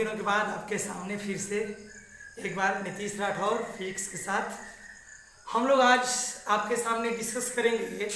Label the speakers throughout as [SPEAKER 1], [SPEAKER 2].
[SPEAKER 1] दिनों के बाद आपके सामने फिर से एक बार नीतीश राठौर फिजिक्स के साथ हम लोग आज आपके सामने डिस्कस करेंगे।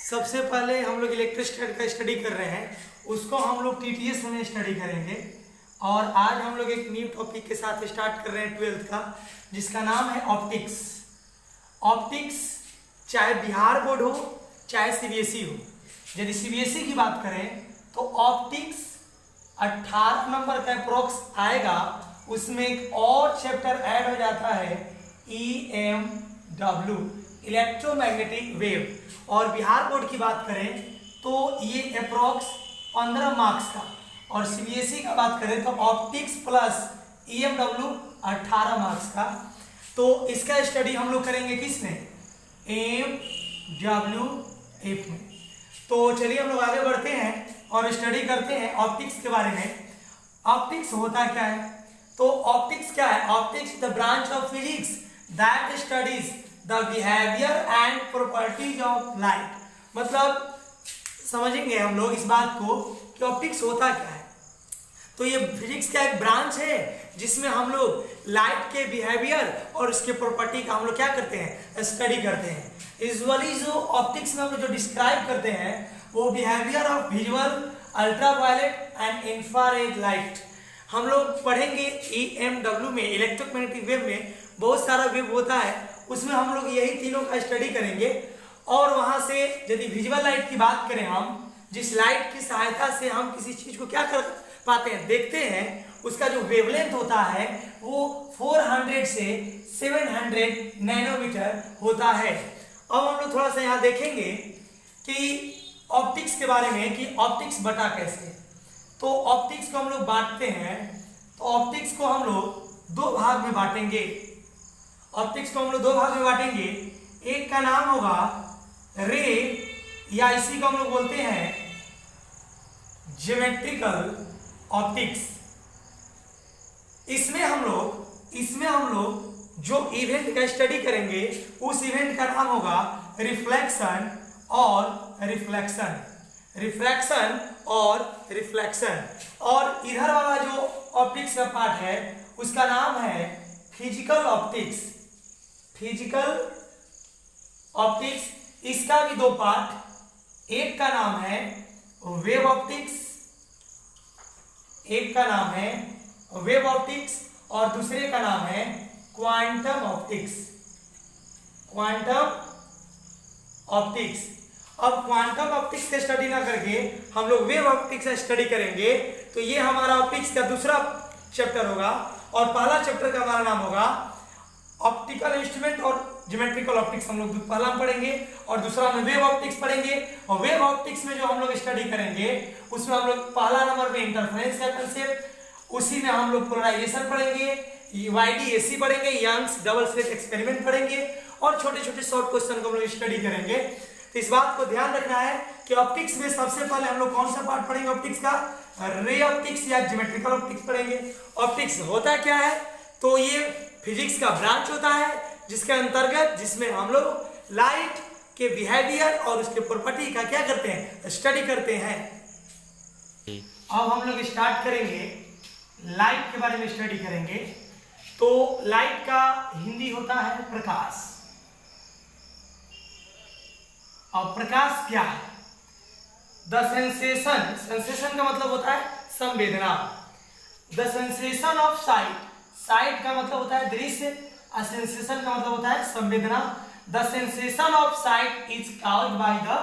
[SPEAKER 1] सबसे पहले हम लोग इलेक्ट्रोस्टैटिक का स्टडी कर रहे हैं, उसको हम लोग टीटीएस में स्टडी करेंगे। और आज हम लोग एक न्यू टॉपिक के साथ स्टार्ट कर रहे हैं 12th का, जिसका नाम है ऑप्टिक्स। ऑप्टिक्स चाहे बिहार बोर्ड हो चाहे सीबीएसई हो। यदि सीबीएसई की बात करें तो ऑप्टिक्स 18 नंबर का अप्रोक्स आएगा, उसमें एक और चैप्टर ऐड हो जाता है EMW इलेक्ट्रोमैग्नेटिक वेव। और बिहार बोर्ड की बात करें तो ये अप्रोक्स 15 मार्क्स का, और सीबीएसई का बात करें तो ऑप्टिक्स प्लस EMW 18 मार्क्स का। तो इसका स्टडी हम लोग करेंगे किसमें? EMWF में। तो चलिए हम लोग आगे बढ़ते हैं और स्टडी करते हैं ऑप्टिक्स के बारे में। ऑप्टिक्स होता क्या है? तो ऑप्टिक्स क्या है? Optics the branch of physics that studies the behaviour and properties of light. मतलब समझेंगे हम लोग इस बात को कि ऑप्टिक्स होता क्या है। तो ये फिजिक्स का एक ब्रांच है जिसमें हम लोग लाइट के बिहेवियर और उसके प्रॉपर्टी का हम लोग क्या करते हैं? स्टडी करते हैं। यूजुअली जो ऑप्टिक्स में हम लोग जो डिस्क्राइब करते हैं वो behaviour of visual, ultraviolet and infrared light. हम लोग पढ़ेंगे EMW में, इलेक्ट्रोमैग्नेटिक वेव में बहुत सारा वेव होता है, उसमें हम लोग यही तीनों का स्टडी करेंगे। और वहां से यदि विजुअल लाइट की बात करें, हम जिस लाइट की सहायता से हम किसी चीज को क्या कर पाते हैं, देखते हैं, उसका जो वेवलेंथ होता है वो 400 से 700 नैनोमीटर होता है। अब हम लोग थोड़ा सा यहाँ देखेंगे कि ऑप्टिक्स के बारे में कि ऑप्टिक्स बटा कैसे। तो ऑप्टिक्स को हम लोग बांटते हैं, तो ऑप्टिक्स को हम लोग दो भाग में बांटेंगे। ऑप्टिक्स को हम लोग दो भाग में बांटेंगे। एक का नाम होगा रे, या इसी को हम लोग बोलते हैं ज्योमेट्रिकल ऑप्टिक्स। इसमें हम लोग जो इवेंट का स्टडी करेंगे उस इवेंट का नाम होगा रिफ्लेक्शन और रिफ्लेक्शन। रिफ्रैक्शन और रिफ्लेक्शन। और इधर वाला जो ऑप्टिक्स का पार्ट है उसका नाम है फिजिकल ऑप्टिक्स। फिजिकल ऑप्टिक्स, इसका भी दो पार्ट, एक का नाम है वेव ऑप्टिक्स, एक का नाम है वेव ऑप्टिक्स और दूसरे का नाम है क्वांटम ऑप्टिक्स। Quantum optics. अब क्वांटम ऑप्टिक्स का स्टडी ना करके हम लोग वेव ऑप्टिक्स का स्टडी करेंगे। तो ये हमारा ऑप्टिक्स का दूसरा चैप्टर होगा, और पहला चैप्टर का हमारा नाम होगा ऑप्टिकल इंस्ट्रूमेंट और ज्योमेट्रिकल ऑप्टिक्स। हम लोग पहला पढ़ेंगे और दूसरा में वेव ऑप्टिक्स पढ़ेंगे। और वेव ऑप्टिक्स में जो हम लोग स्टडी करेंगे उसमें हम लोग पहला नंबर में इंटरफेरेंस का कंसेप्ट, उसी में हम लोग पोलराइजेशन पढ़ेंगे, YDAC पढ़ेंगे, यंग्स डबल स्लिट एक्सपेरिमेंट पढ़ेंगे, और छोटे छोटे शॉर्ट क्वेश्चन को हम लोग स्टडी करेंगे। तो इस बात को ध्यान रखना है कि ऑप्टिक्स में सबसे पहले हम लोग कौन सा पार्ट पढ़ेंगे ऑप्टिक्स का? रे ऑप्टिक्स या ज्योमेट्रिकल ऑप्टिक्स पढ़ेंगे। ऑप्टिक्स होता क्या है? तो ये फिजिक्स का ब्रांच होता है जिसके अंतर्गत जिसमें हम लोग लाइट के बिहेवियर और उसके प्रॉपर्टी का क्या करते हैं? स्टडी करते हैं। अब हम लोग स्टार्ट करेंगे, लाइट के बारे में स्टडी करेंगे। तो लाइट का हिंदी होता है प्रकाश। और प्रकाश क्या है? द सेंसेशन, सेंसेशन का मतलब होता है संवेदना। The sensation of site, site का मतलब होता है दृश्य, और सेंसेशन का मतलब होता है संवेदना। The sensation of site is caused by the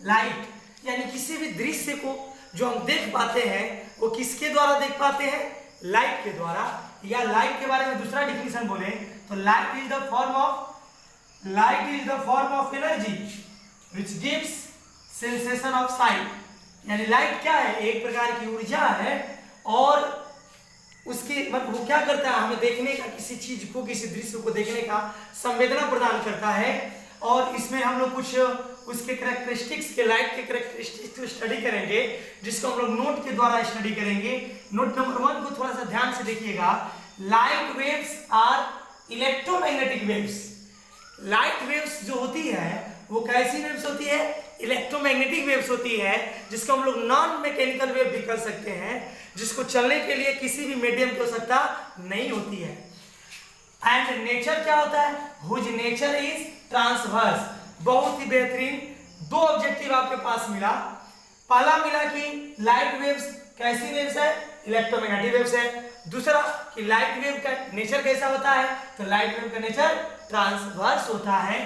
[SPEAKER 1] light, यानी किसी भी दृश्य को जो हम देख पाते हैं वो किसके द्वारा देख पाते हैं? लाइट के द्वारा। या लाइट के बारे में दूसरा डिफिनेशन बोले तो light is the form of energy which gives sensation of site. यानी लाइट क्या है? एक प्रकार की ऊर्जा है, और उसकी मतलब वो क्या करता है? हमें देखने का, किसी चीज को, किसी दृश्य को देखने का संवेदना प्रदान करता है। और इसमें हम लोग कुछ उसके कैरेक्टरिस्टिक्स के, लाइट के कैरेक्टरिस्टिक्स को स्टडी करेंगे, जिसको हम लोग नोट के द्वारा स्टडी करेंगे। नोट नंबर 1 को थोड़ा सा ध्यान से देखिएगा। Light waves are electromagnetic waves. Light waves जो होती है वो कैसी वेव्स होती है? इलेक्ट्रोमैग्नेटिक वेव्स होती है, जिसको हम लोग नॉन मैकेनिकल वेव भी कर सकते हैं, जिसको चलने के लिए किसी भी मीडियम की आवश्यकता नहीं होती है। एंड नेचर क्या होता है? Whose nature is transverse. बहुत ही बेहतरीन दो ऑब्जेक्टिव आपके पास मिला। पहला मिला कि लाइट वेव्स कैसी वेव्स है? इलेक्ट्रोमैग्नेटिक वेव्स है। दूसरा कि लाइट वेव का नेचर कैसा होता है? तो लाइट वेव का नेचर ट्रांसवर्स होता है।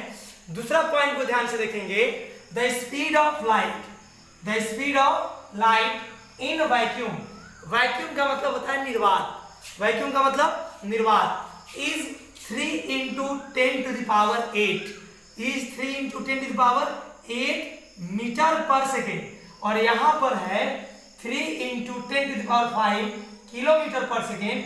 [SPEAKER 1] दूसरा पॉइंट को ध्यान से देखेंगे, the speed of light, the speed of light in vacuum. Vacuum का मतलब होता है निर्वात, वैक्यूम का मतलब निर्वात, इज 3 × 10⁸, इज 3 × 10⁸ मीटर पर सेकेंड, और यहां पर है 3 × 10⁵ किलोमीटर पर सेकेंड।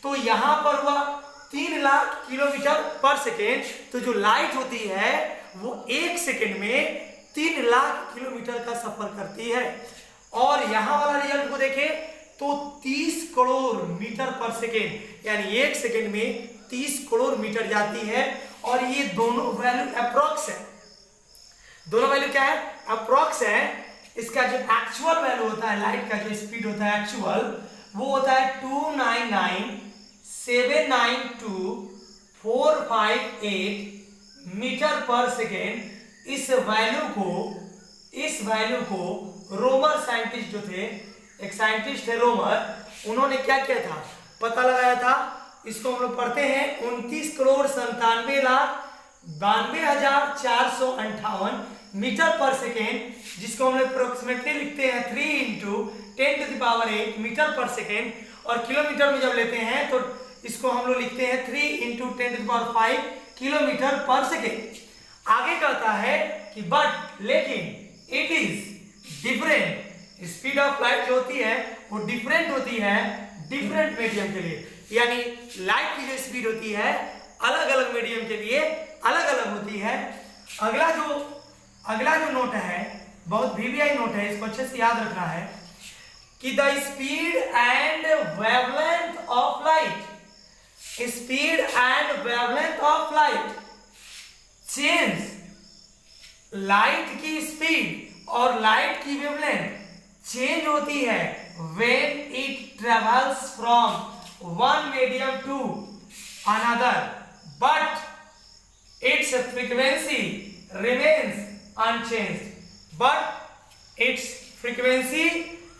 [SPEAKER 1] तो यहां पर हुआ 3 लाख किलोमीटर पर सेकेंड। तो जो लाइट होती है वो 1 सेकेंड में 3 लाख किलोमीटर का सफर करती है। और यहां वाला रिजल्ट को देखें तो 30 करोड़ मीटर पर सेकेंड, यानी 1 सेकेंड में 30 करोड़ मीटर जाती है। और ये दोनों वैल्यू अप्रॉक्स है, दोनों वैल्यू क्या है? अप्रॉक्स है। इसका जो एक्चुअल वैल्यू होता है, लाइट का जो स्पीड होता है एक्चुअल, वो होता है 299,792,458 मीटर पर सेकेंड। इस वैल्यू को रोमर साइंटिस्ट जो थे, एक साइंटिस्ट थे रोमर, उन्होंने क्या किया था? पता लगाया था। इसको हम लोग पढ़ते हैं 29,97,92,458 मीटर पर सेकेंड, जिसको हम लोग अप्रोक्सीमेटली लिखते हैं 3 × 10⁸ मीटर पर सेकेंड। और किलोमीटर में जब लेते हैं तो इसको हम लोग लिखते हैं 3 × 10⁵ किलोमीटर पर सेकेंड। आगे कहता है कि बट लेकिन it is different, speed of light जो होती है वो डिफरेंट होती है डिफरेंट मीडियम के लिए, यानी लाइट की जो स्पीड होती है अलग अलग मीडियम के लिए अलग अलग होती है। अगला जो नोट है बहुत वीवीआई नोट है, इसको अच्छे से याद रखना है कि the speed and wavelength of light, speed and wavelength of light change, light की स्पीड और लाइट की वेवलेंथ चेंज होती है when it travels from one medium to another, but its frequency remains unchanged, but its frequency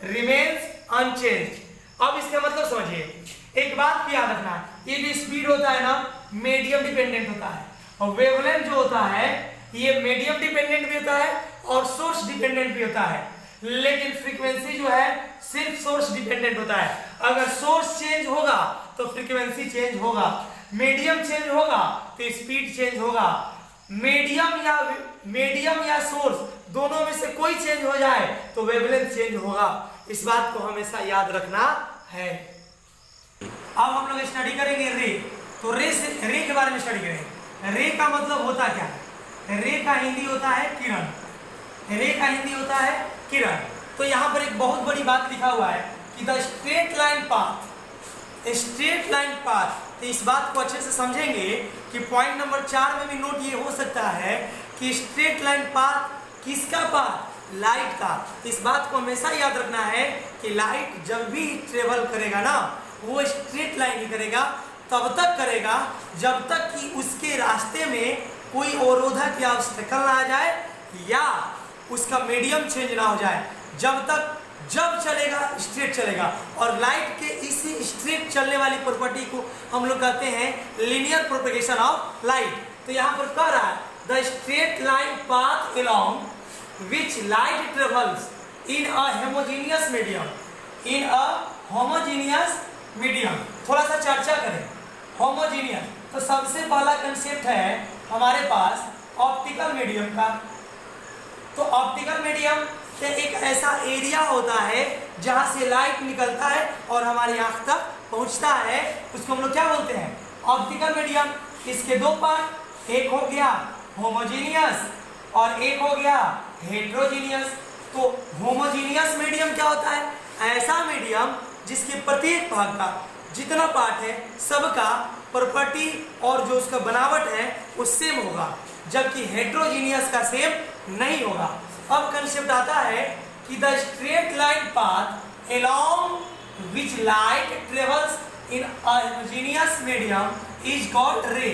[SPEAKER 1] remains unchanged। अब इसका मतलब समझिए, एक बात भी याद रखना, ये जो स्पीड होता है ना मीडियम डिपेंडेंट होता है, और वेवलेंथ जो होता है ये मीडियम डिपेंडेंट भी होता है और सोर्स डिपेंडेंट भी होता है। लेकिन फ्रीक्वेंसी जो है सिर्फ सोर्स डिपेंडेंट होता है। अगर सोर्स चेंज होगा तो फ्रीक्वेंसी चेंज होगा, मीडियम चेंज होगा तो स्पीड चेंज होगा। मीडियम या सोर्स दोनों में से कोई चेंज हो जाए तो वेवलेंथ चेंज होगा। इस बात को हमेशा याद रखना है। अब हम लोग स्टडी करेंगे रे। तो रे के बारे में स्टडी करेंगे। रे का मतलब होता क्या है? रे का हिंदी होता है किरण, रे का हिंदी होता है किरण। तो यहाँ पर एक बहुत बड़ी बात लिखा हुआ है कि the straight line path, straight line path. तो इस बात को अच्छे से समझेंगे कि पॉइंट नंबर 4 में भी नोट ये हो सकता है कि स्ट्रेट लाइन पाथ किसका पाथ? लाइट का। तो इस बात को हमेशा याद रखना है कि लाइट जब भी ट्रेवल करेगा ना वो स्ट्रेट लाइन ही करेगा, तब तक करेगा जब तक कि उसके रास्ते में कोई अवरोधक या ऑब्स्टेकल ना आ जाए या उसका मीडियम चेंज ना हो जाए। जब चलेगा स्ट्रेट चलेगा। और लाइट के इसी स्ट्रेट चलने वाली प्रॉपर्टी को हम लोग कहते हैं लीनियर प्रोपेगेशन ऑफ लाइट। तो यहाँ पर कह रहा है the straight line path along which light travels in a homogeneous medium, in a homogeneous medium. थोड़ा सा चर्चा करें होमोजेनियस। तो सबसे पहला कंसेप्ट है हमारे पास ऑप्टिकल मीडियम का। तो ऑप्टिकल मीडियम से एक ऐसा एरिया होता है जहां से लाइट निकलता है और हमारी आंख तक पहुंचता है, उसको हम लोग क्या बोलते हैं? Optical medium. इसके दो पार्ट, एक हो गया होमोजेनियस और एक हो गया हेट्रोजीनियस। तो होमोजेनियस मीडियम क्या होता है? ऐसा मीडियम जिसके प्रत्येक भाग का जितना पार्ट है सबका प्रॉपर्टी और जो उसका बनावट है वो सेम होगा, जबकि हेट्रोजीनियस का सेम नहीं होगा। अब कंसेप्ट आता है कि the straight line path along which light travels in homogeneous medium is called रे।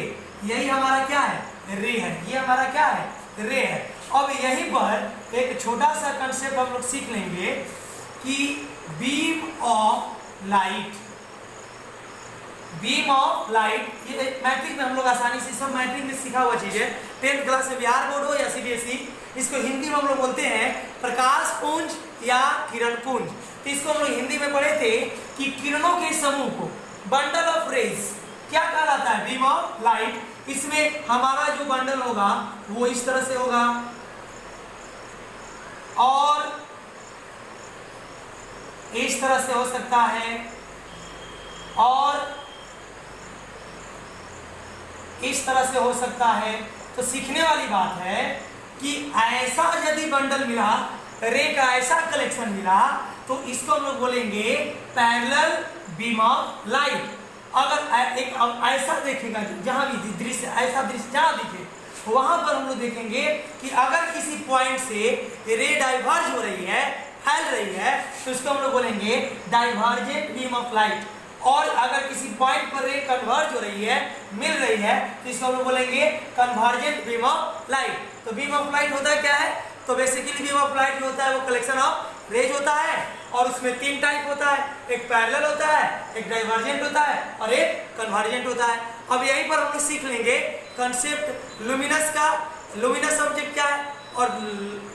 [SPEAKER 1] यही हमारा क्या है? रे है। ये हमारा क्या है? रे है। अब यहीं पर एक छोटा सा कंसेप्ट हम लोग सीख लेंगे कि beam of light, beam of light, ये मैट्रिक में हम लोग आसानी से, सब मैट्रिक में सीखा हुआ चीज है। 10th क्लास में बिहार बोर्ड हो या सीबीएसई, इसको हिंदी में हम लोग बोलते हैं प्रकाश पुंज या किरण पुंज। तो इसको हम लोग हिंदी में पढ़े थे कि किरणों के समूह को, बंडल ऑफ रेज, क्या कहलाता है? Beam of light. इसमें हमारा जो बंडल होगा वो इस तरह से होगा और इस तरह से हो सकता है और इस तरह से हो सकता है। तो सीखने वाली बात है कि ऐसा यदि बंडल मिला, रे का ऐसा कलेक्शन मिला, तो इसको हम लोग बोलेंगे पैरेलल बीम ऑफ लाइट। अगर एक ऐसा देखेगा, जहां भी दृश्य, ऐसा दृश्य जहां दिखे, वहां पर हम लोग देखेंगे कि अगर किसी पॉइंट से रे डाइवर्ज हो रही है, फैल रही है, तो इसको हम लोग बोलेंगे डाइवर्जेंट बीम ऑफ लाइट। और अगर किसी पॉइंट पर रे कन्वर्ज हो रही है, मिल रही है, तो इसको हम लोग बोलेंगे कन्वर्जेंट बीम ऑफ लाइट। तो बीम ऑफ लाइट होता है क्या है? तो बेसिकली बीम ऑफ लाइट जो होता है वो कलेक्शन ऑफ रेज होता है और उसमें 3 टाइप होता है, एक पैरेलल होता है, एक डाइवर्जेंट होता है और एक कन्वर्जेंट होता है। अब यहीं पर हम लोग सीख लेंगे कंसेप्ट लुमिनस का। लुमिनस ऑब्जेक्ट क्या है और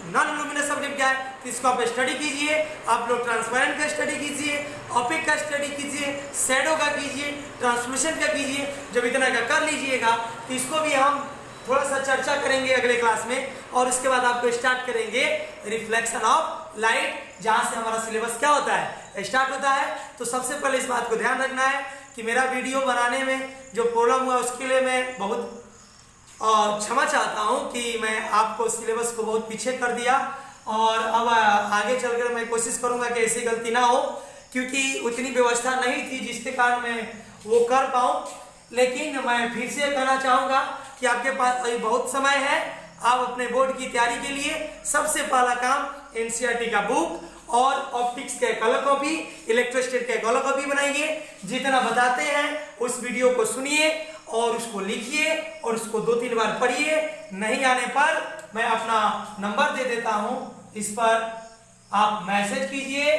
[SPEAKER 1] नॉन लुमिनस ऑब्जेक्ट क्या है, तो इसको आप स्टडी कीजिए। आप लोग ट्रांसपेरेंट का स्टडी कीजिए, ऑपिक का स्टडी कीजिए, शैडो का कीजिए, ट्रांसमिशन का कीजिए। जब इतना का कर लीजिएगा तो इसको भी हम थोड़ा सा चर्चा करेंगे अगले क्लास में, और उसके बाद आपको स्टार्ट करेंगे रिफ्लेक्शन ऑफ लाइट, जहां से हमारा सिलेबस क्या होता है, स्टार्ट होता है। तो सबसे पहले इस बात को ध्यान रखना है कि मेरा वीडियो बनाने में जो प्रॉब्लम हुआ उसके लिए मैं बहुत क्षमा चाहता हूं कि मैं आपको सिलेबस को बहुत पीछे कर दिया, और अब आगे चलकर मैं कोशिश करूंगा कि ऐसी गलती ना हो, क्योंकि उतनी व्यवस्था नहीं थी जिसके कारण मैं वो कर पाऊं। लेकिन मैं फिर से कहना चाहूंगा कि आपके पास अभी बहुत समय है। आप अपने बोर्ड की तैयारी के लिए सबसे पहला काम एनसीईआरटी का बुक और ऑप्टिक्स के कलर कॉपी, इलेक्ट्रोस्टैटिक के कलर कॉपी बनाइए। जितना बताते हैं उस वीडियो को सुनिए और उसको लिखिए और उसको 2-3 बार पढ़िए। नहीं आने पर मैं अपना नंबर दे देता हूं, इस पर आप मैसेज कीजिए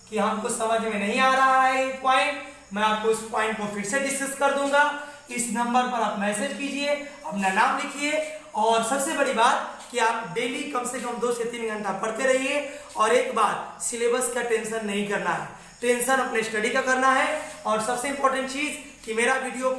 [SPEAKER 1] कि हमको समझ में नहीं आ रहा है ये पॉइंट, मैं आपको उस पॉइंट को फिर से डिस्कस कर दूंगा। इस नंबर पर आप मैसेज कीजिए, अपना नाम लिखिए, और सबसे बड़ी बात कि आप डेली कम से कम 2 से 3 घंटा पढ़ते रहिए। और एक बात, सिलेबस का टेंशन नहीं करना है, टेंशन अपने स्टडी का करना है। और सबसे इंपॉर्टेंट चीज कि मेरा वीडियो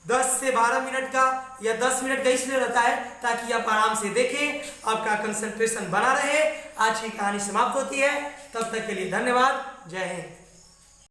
[SPEAKER 1] 10 से 12 मिनट का या 10 मिनट का इसलिए रहता है ताकि आप आराम से देखें, आपका कंसंट्रेशन बना रहे। आज की कहानी समाप्त होती है, तब तक के लिए धन्यवाद। जय हिंद।